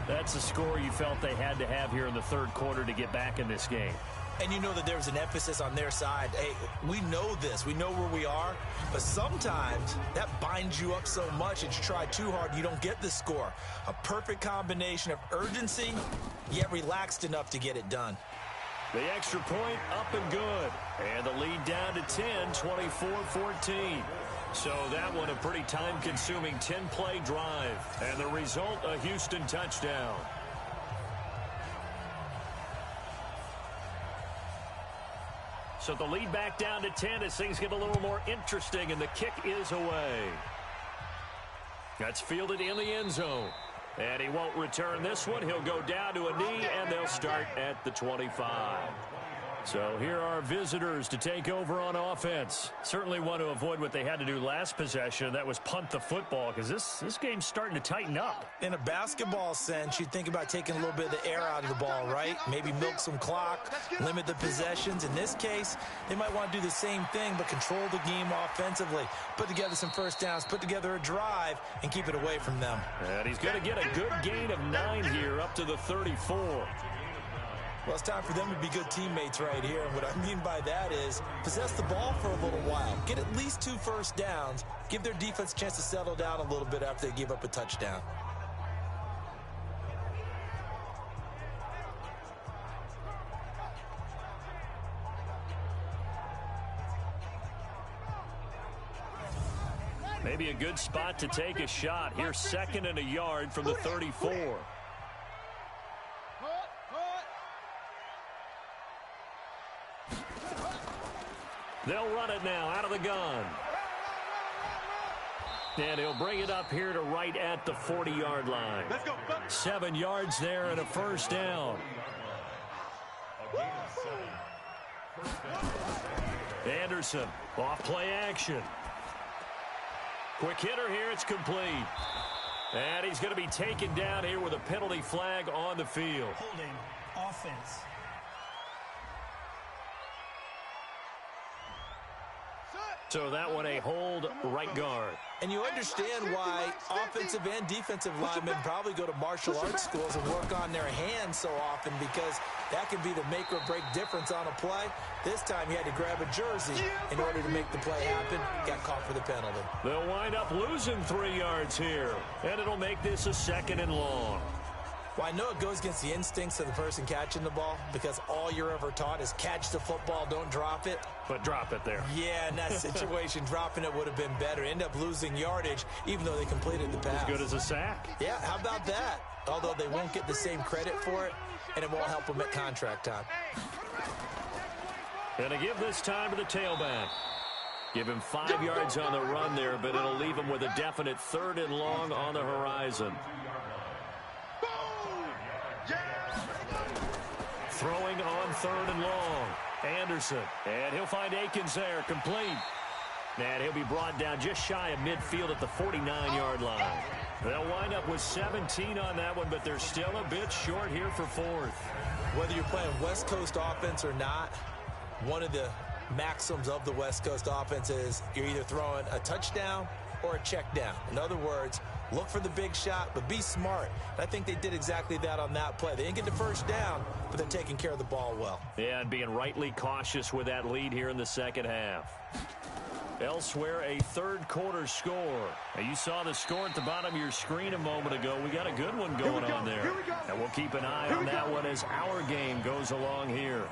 That's a score you felt they had to have here in the 3rd quarter to get back in this game. And you know that there was an emphasis on their side. Hey, we know this. We know where we are. But sometimes that binds you up so much that you try too hard, you don't get the score. A perfect combination of urgency, yet relaxed enough to get it done. The extra point up and good. And the lead down to 10, 24-14. So that one a pretty time-consuming 10-play drive. And the result, a Houston touchdown. So the lead back down to 10 as things get a little more interesting, and the kick is away. That's fielded in the end zone. And he won't return this one. He'll go down to a knee, and they'll start at the 25. So here are visitors to take over on offense. Certainly want to avoid what they had to do last possession. That was punt the football, because this game's starting to tighten up. In a basketball sense, you think about taking a little bit of the air out of the ball, right? Maybe milk some clock, limit the possessions. In this case, they might want to do the same thing, but control the game offensively. Put together some first downs, put together a drive, and keep it away from them. And he's going to get a good gain of 9 here up to the 34. Well, it's time for them to be good teammates right here. And what I mean by that is possess the ball for a little while. Get at least 2 first downs. Give their defense a chance to settle down a little bit after they give up a touchdown. Maybe a good spot to take a shot. Here's 2nd and a yard from the 34. They'll run it now out of the gun. And he'll bring it up here to right at the 40-yard line. 7 yards there and a first down. Anderson, off play action. Quick hitter here, it's complete. And he's going to be taken down here with a penalty flag on the field. Holding offense. So that one a hold right guard. And you understand why offensive and defensive linemen probably go to martial arts schools and work on their hands so often, because that can be the make or break difference on a play. This time he had to grab a jersey in order to make the play happen. Got caught for the penalty. They'll wind up losing 3 yards here, and it'll make this a 2nd and long. Well, I know it goes against the instincts of the person catching the ball, because all you're ever taught is catch the football, don't drop it. But drop it there. Yeah, in that situation, dropping it would have been better. End up losing yardage, even though they completed the pass. As good as a sack. Yeah, how about that? Although they won't get the same credit for it, and it won't help them at contract time. And to give this time to the tailback. Give him 5 yards on the run there, but it'll leave him with a definite 3rd and long on the horizon. Throwing on 3rd and long. Anderson. And he'll find Akins there. Complete. And he'll be brought down just shy of midfield at the 49-yard line. They'll wind up with 17 on that one, but they're still a bit short here for 4th. Whether you're playing West Coast offense or not, one of the maxims of the West Coast offense is you're either throwing a touchdown or a check down. In other words, look for the big shot, but be smart. And I think they did exactly that on that play. They didn't get the first down, but they're taking care of the ball well. Yeah, and being rightly cautious with that lead here in the second half. Elsewhere, a 3rd quarter score. Now, you saw the score at the bottom of your screen a moment ago. We got a good one going on there. And we'll keep an eye on that one as our game goes along here.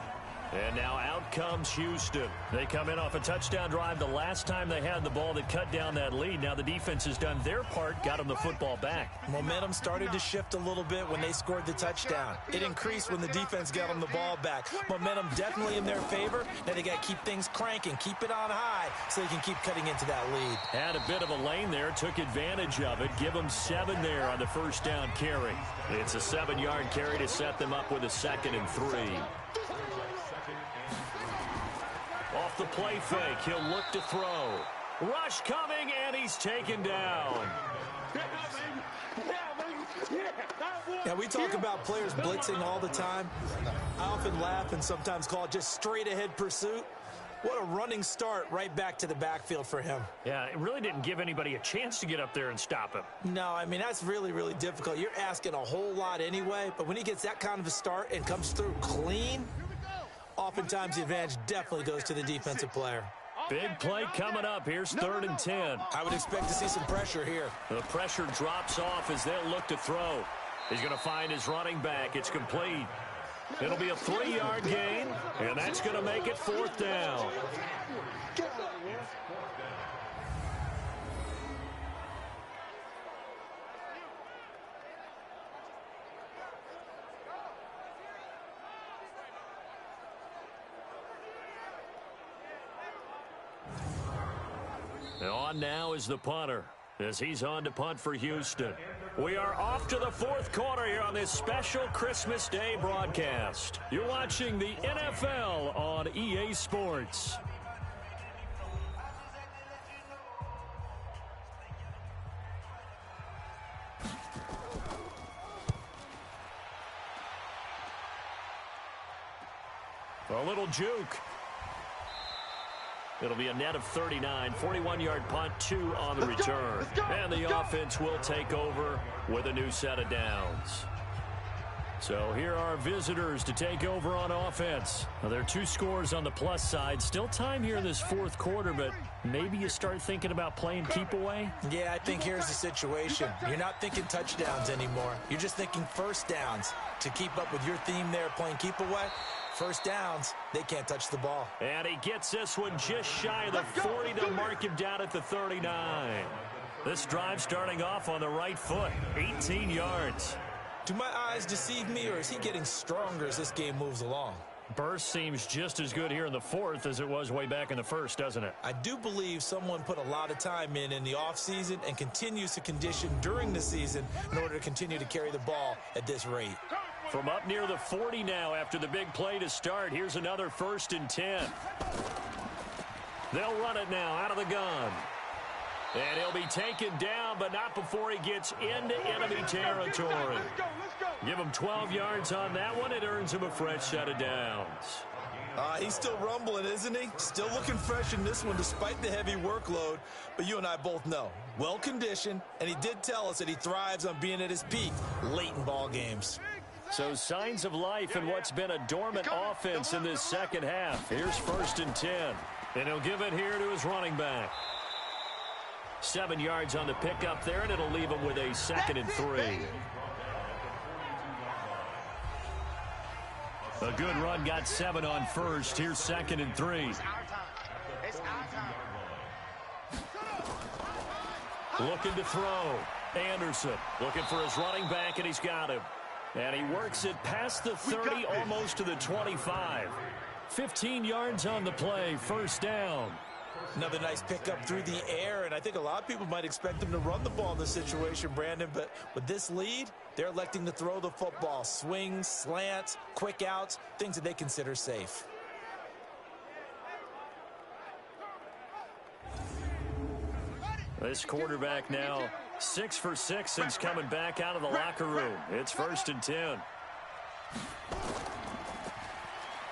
And now out comes Houston. They come in off a touchdown drive the last time they had the ball that cut down that lead. Now the defense has done their part, got them the football back. Momentum started to shift a little bit when they scored the touchdown. It increased when the defense got them the ball back. Momentum definitely in their favor. Now they got to keep things cranking, keep it on high so they can keep cutting into that lead. Had a bit of a lane there, took advantage of it. Give them 7 there on the first down carry. It's a 7-yard carry to set them up with a 2nd and 3. Off the play fake, he'll look to throw. Rush coming, and he's taken down. Now, we talk about players blitzing all the time. I often laugh and sometimes call it just straight-ahead pursuit. What a running start right back to the backfield for him. Yeah, it really didn't give anybody a chance to get up there and stop him. No, I mean, that's really, really difficult. You're asking a whole lot anyway, but when he gets that kind of a start and comes through clean, oftentimes the advantage definitely goes to the defensive player. Big play coming up. Here's 3rd and 10. I would expect to see some pressure here. The pressure drops off as they'll look to throw. He's going to find his running back. It's complete. It'll be a 3-yard gain, and that's going to make it 4th down. On now is the punter, as he's on to punt for Houston. We are off to the 4th quarter here on this special Christmas Day broadcast. You're watching the NFL on EA Sports. A little juke. It'll be a net of 39, 41-yard punt, 2 on the return. And the offense will take over with a new set of downs. So here are visitors to take over on offense. Now, there are 2 scores on the plus side. Still time here in this 4th quarter, but maybe you start thinking about playing keep away? Yeah, I think here's the situation. You're not thinking touchdowns anymore. You're just thinking first downs. To keep up with your theme there, playing keep away, first downs, they can't touch the ball. And he gets this one just shy of the 40 to mark him down at the 39. This drive starting off on the right foot, 18 yards. Do my eyes deceive me, or is he getting stronger as this game moves along? Burst seems just as good here in the 4th as it was way back in the 1st, doesn't it? I do believe someone put a lot of time in the offseason and continues to condition during the season in order to continue to carry the ball at this rate. From up near the 40 now after the big play to start, here's another 1st and 10. They'll run it now out of the gun. And he'll be taken down, but not before he gets into enemy territory. Give him 12 yards on that one. It earns him a fresh set of downs. He's still rumbling, isn't he? Still looking fresh in this one despite the heavy workload. But you and I both know, well-conditioned, and he did tell us that he thrives on being at his peak late in ball games. So signs of life in what's been a dormant offense in this second half. Here's 1st and 10. And he'll give it here to his running back. 7 yards on the pickup there, and it'll leave him with a 2nd and 3. A good run, got 7 on 1st. Here's 2nd and 3. Looking to throw. Anderson looking for his running back, and he's got him. And he works it past the 30, almost to the 25. 15 yards on the play, 1st down. Another nice pickup through the air, and I think a lot of people might expect him to run the ball in this situation, Brandon, but with this lead, they're electing to throw the football. Swings, slants, quick outs, things that they consider safe. This quarterback now 6 for 6 since coming back out of the locker room. It's 1st and 10.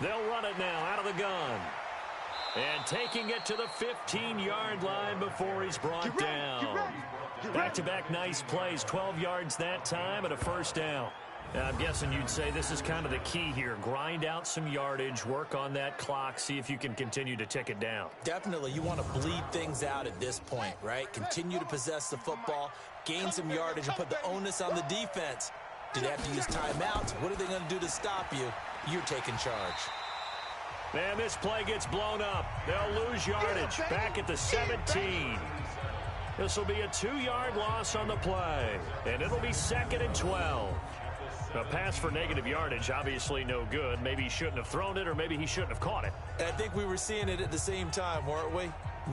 They'll run it now out of the gun. And taking it to the 15-yard line before he's brought down. Back-to-back nice plays, 12 yards that time and a 1st down. Now, I'm guessing you'd say this is kind of the key here. Grind out some yardage, work on that clock, see if you can continue to tick it down. Definitely, you want to bleed things out at this point, right? Continue to possess the football, gain some yardage, and put the onus on the defense. Do they have to use timeouts? What are they going to do to stop you? You're taking charge. And this play gets blown up. They'll lose yardage back at the 17. This will be a 2-yard loss on the play, and it'll be 2nd and 12. A pass for negative yardage, obviously no good. Maybe he shouldn't have thrown it, or maybe he shouldn't have caught it. And I think we were seeing it at the same time, weren't we?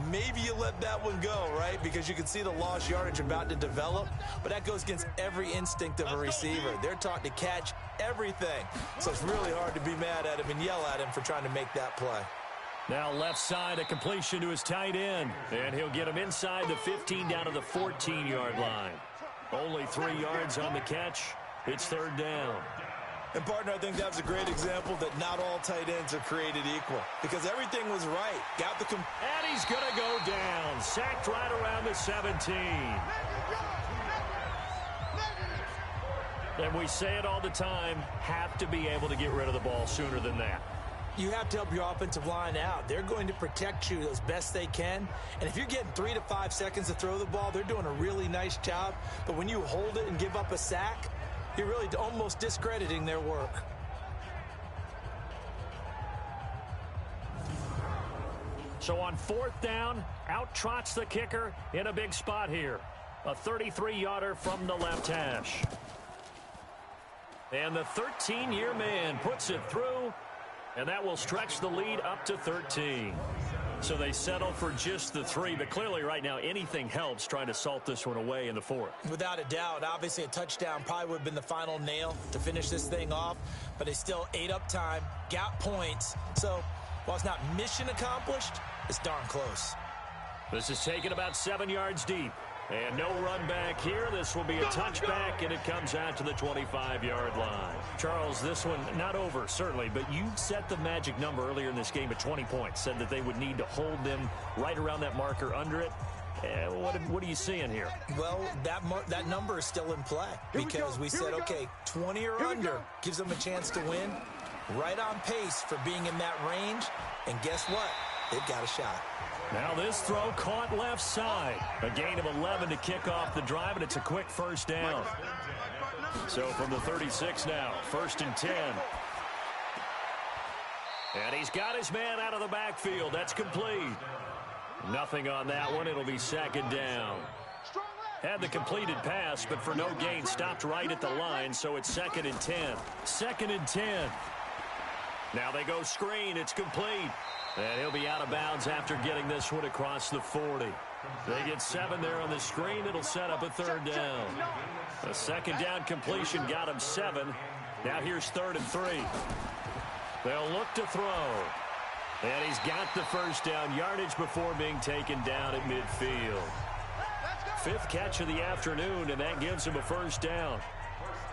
Maybe you let that one go, right? Because you can see the lost yardage about to develop. But that goes against every instinct of a receiver. They're taught to catch everything. So it's really hard to be mad at him and yell at him for trying to make that play. Now left side, a completion to his tight end. And he'll get him inside the 15 down to the 14-yard line. Only 3 yards on the catch. It's 3rd down. And, partner, I think that was a great example that not all tight ends are created equal. Because everything was right. Got the and he's going to go down. Sacked right around the 17. And we say it all the time, have to be able to get rid of the ball sooner than that. You have to help your offensive line out. They're going to protect you as best they can. And if you're getting 3 to 5 seconds to throw the ball, they're doing a really nice job. But when you hold it and give up a sack, you're really almost discrediting their work. So on 4th down, out trots the kicker in a big spot here. A 33-yarder from the left hash. And the 13-year man puts it through, and that will stretch the lead up to 13. So they settle for just the 3, but clearly right now anything helps trying to salt this one away in the 4th. Without a doubt, obviously a touchdown probably would have been the final nail to finish this thing off, but they still ate up time, got points. So while it's not mission accomplished, it's darn close. This is taken about 7 yards deep. And no run back here. This will be a touchback, and it comes out to the 25-yard line. Charles, this one not over, certainly, but you set the magic number earlier in this game at 20 points, said that they would need to hold them right around that marker under it. What are you seeing here? Well, that number is still in play because we said, okay, 20 or under gives them a chance to win. Right on pace for being in that range, and guess what? They've got a shot. Now this throw caught left side. A gain of 11 to kick off the drive, and it's a quick first down. So from the 36 now, 1st and 10. And he's got his man out of the backfield. That's complete. Nothing on that one. It'll be 2nd down. Had the completed pass, but for no gain, stopped right at the line, so it's 2nd and 10. 2nd and 10. Now they go screen. It's complete. And he'll be out of bounds after getting this one across the 40. They get 7 there on the screen. It'll set up a 3rd down. A 2nd down completion got him 7. Now here's 3rd and 3. They'll look to throw. And he's got the 1st down yardage before being taken down at midfield. 5th catch of the afternoon, and that gives him a 1st down.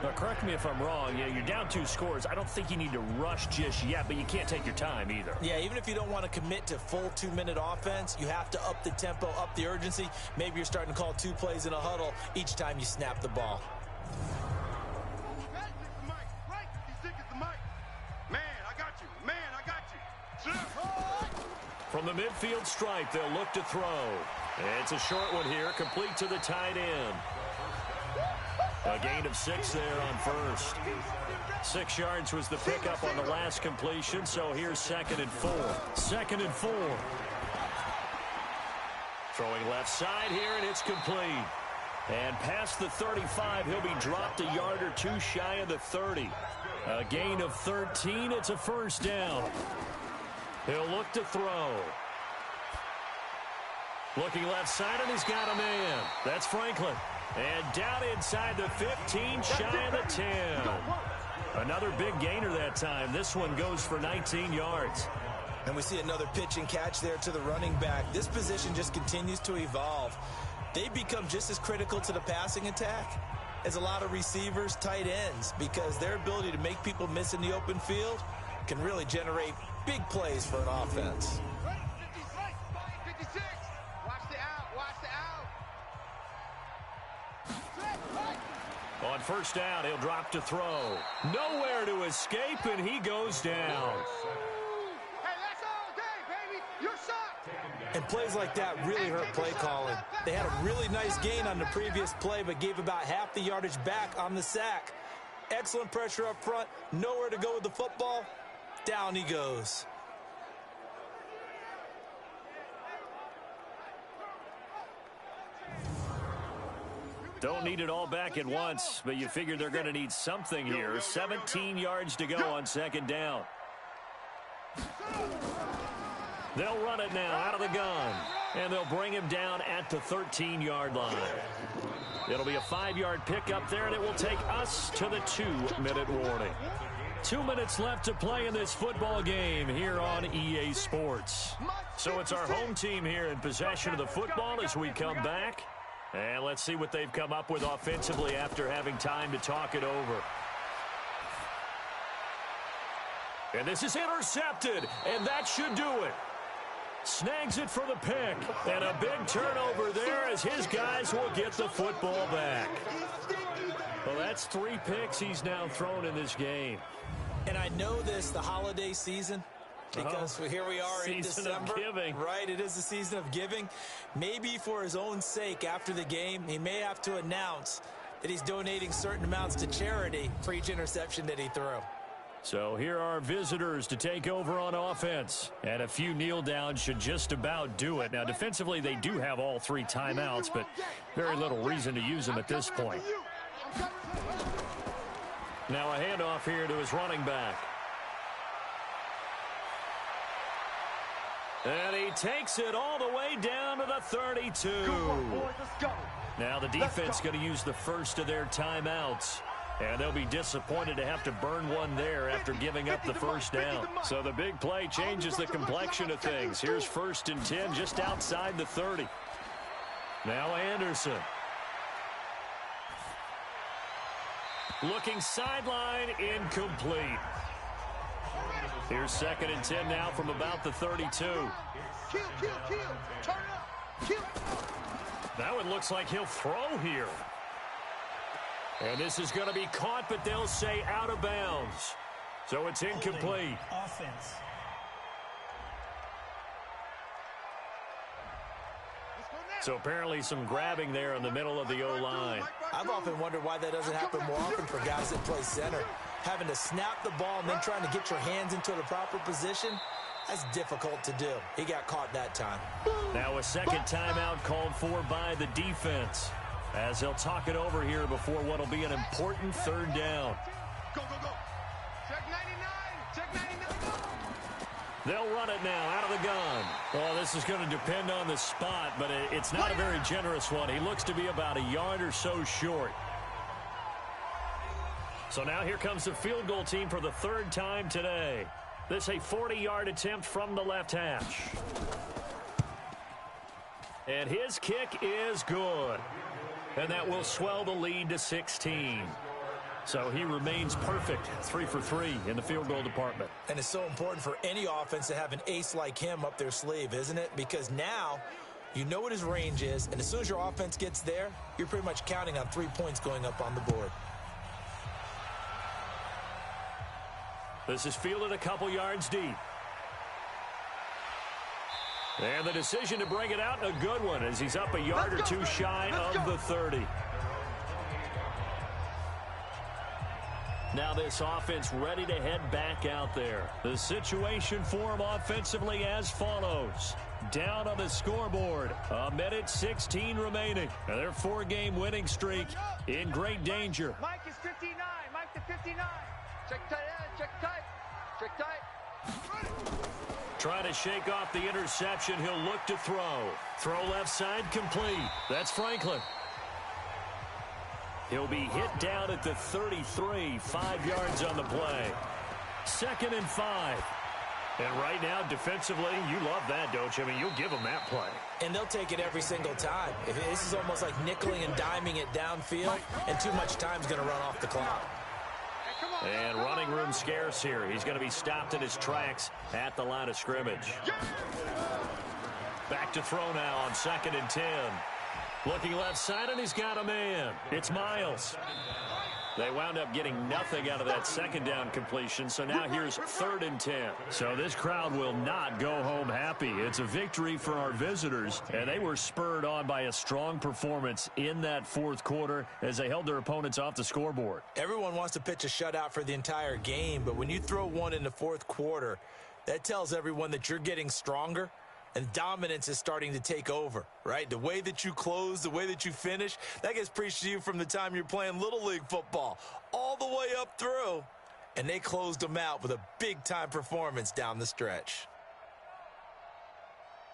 Now, correct me if I'm wrong. Yeah, you're down 2 scores. I don't think you need to rush just yet, but you can't take your time either. Yeah, even if you don't want to commit to full 2-minute offense, you have to up the tempo, up the urgency. Maybe you're starting to call 2 plays in a huddle each time you snap the ball. From the midfield stripe, they'll look to throw. And it's a short one here, complete to the tight end. A gain of 6 there on 1st. 6 yards was the pickup on the last completion, so here's 2nd and 4. 2nd and 4. Throwing left side here, and it's complete. And past the 35, he'll be dropped a yard or 2 shy of the 30. A gain of 13, it's a 1st down. He'll look to throw. Looking left side, and he's got a man. That's Franklin. And down inside the 15, shy of the 10. Another big gainer that time. This one goes for 19 yards. And we see another pitch and catch there to the running back. This position just continues to evolve. They become just as critical to the passing attack as a lot of receivers, tight ends, because their ability to make people miss in the open field can really generate big plays for an offense. On 1st down, he'll drop to throw. Nowhere to escape, and he goes down. Hey, that's all day, baby. You're sucked. And plays like that really hurt play calling. They had a really nice gain on the previous play, but gave about half the yardage back on the sack. Excellent pressure up front. Nowhere to go with the football. Down he goes. Don't need it all back at once, but you figure they're going to need something here. 17 yards to go on 2nd down. They'll run it now out of the gun, and they'll bring him down at the 13-yard line. It'll be a 5-yard pickup there, and it will take us to the 2-minute warning. 2 minutes left to play in this football game here on EA Sports. So it's our home team here in possession of the football as we come back. And let's see what they've come up with offensively after having time to talk it over. And this is intercepted, and that should do it. Snags it for the pick, and a big turnover there as his guys will get the football back. Well, that's 3 picks he's now thrown in this game. And I know this, the holiday season, because here we are in December. Season of giving. Right, it is the season of giving. Maybe for his own sake after the game, he may have to announce that he's donating certain amounts to charity for each interception that he threw. So here are visitors to take over on offense. And a few kneel downs should just about do it. Now, defensively, they do have all 3 timeouts, but very little reason to use them at this point. Now a handoff here to his running back. And he takes it all the way down to the 32. Now the defense going to use the first of their timeouts. And they'll be disappointed to have to burn one there after giving up the first down. So the big play changes the complexion of things. Here's 1st and 10 just outside the 30. Now Anderson. Looking sideline, incomplete. Here's 2nd and 10 now from about the 32. Kill. Turn up. Kill. That one looks like he'll throw here. And this is going to be caught, but they'll say out of bounds. So it's incomplete. Offense. So apparently some grabbing there in the middle of the O-line. I've often wondered why that doesn't happen more often for guys that play center. Having to snap the ball and then trying to get your hands into the proper position, that's difficult to do. He got caught that time. Now a second timeout called for by the defense, as they'll talk it over here before what will be an important 3rd down. Go. Check 99. Check 99. They'll run it now out of the gun. Well, this is going to depend on the spot, but it's not a very generous one. He looks to be about a yard or so short. So now here comes the field goal team for the 3rd time today. This a 40-yard attempt from the left hash. And his kick is good. And that will swell the lead to 16. So he remains perfect, 3 for 3 in the field goal department. And it's so important for any offense to have an ace like him up their sleeve, isn't it? Because now you know what his range is, and as soon as your offense gets there, you're pretty much counting on 3 points going up on the board. This is fielded a couple yards deep. And the decision to bring it out, a good one, as he's up a yard or two shy of the 30. Now this offense ready to head back out there. The situation for him offensively as follows. Down on the scoreboard, 1:16 remaining. And their 4-game winning streak in great danger. Mike is 59. Mike to 59. Check tight end. Check tight. Check tight. Trying to shake off the interception. He'll look to throw. Throw left side complete. That's Franklin. He'll be hit down at the 33, 5 yards on the play. 2nd and 5. And right now, defensively, you love that, don't you? I mean, you'll give them that play. And they'll take it every single time. This is almost like nickeling and diming it downfield, and too much time's going to run off the clock. And running room scarce here. He's going to be stopped in his tracks at the line of scrimmage. Back to throw now on 2nd and 10. Looking left side, and he's got a man. It's Miles. They wound up getting nothing out of that 2nd down completion, so now here's 3rd and 10. So this crowd will not go home happy. It's a victory for our visitors, and they were spurred on by a strong performance in that 4th quarter as they held their opponents off the scoreboard. Everyone wants to pitch a shutout for the entire game, but when you throw one in the 4th quarter, that tells everyone that you're getting stronger. And dominance is starting to take over, right? The way that you close, the way that you finish, that gets preached to you from the time you're playing Little League football all the way up through. And they closed them out with a big-time performance down the stretch.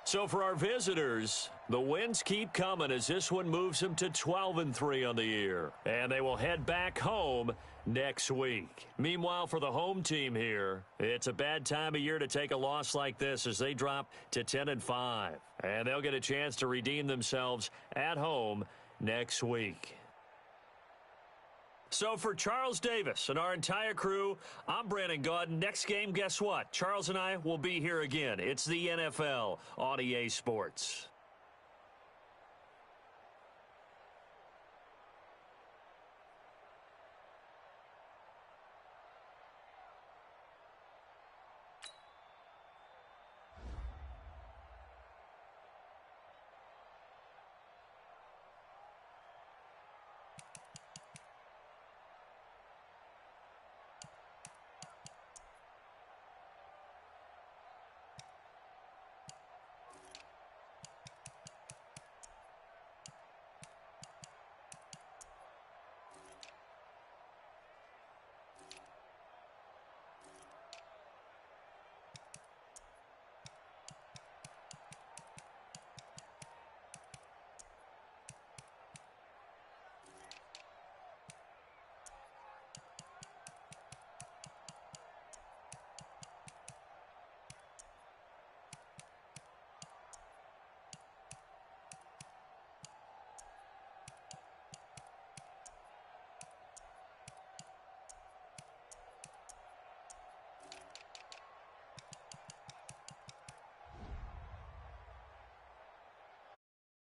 So for our visitors, the wins keep coming as this one moves them to 12-3 on the year. And they will head back home next week. Meanwhile, for the home team here, it's a bad time of year to take a loss like this as they drop to 10-5. And they'll get a chance to redeem themselves at home next week. So for Charles Davis and our entire crew, I'm Brandon Gaudin. Next game, guess what? Charles and I will be here again. It's the NFL on EA Sports.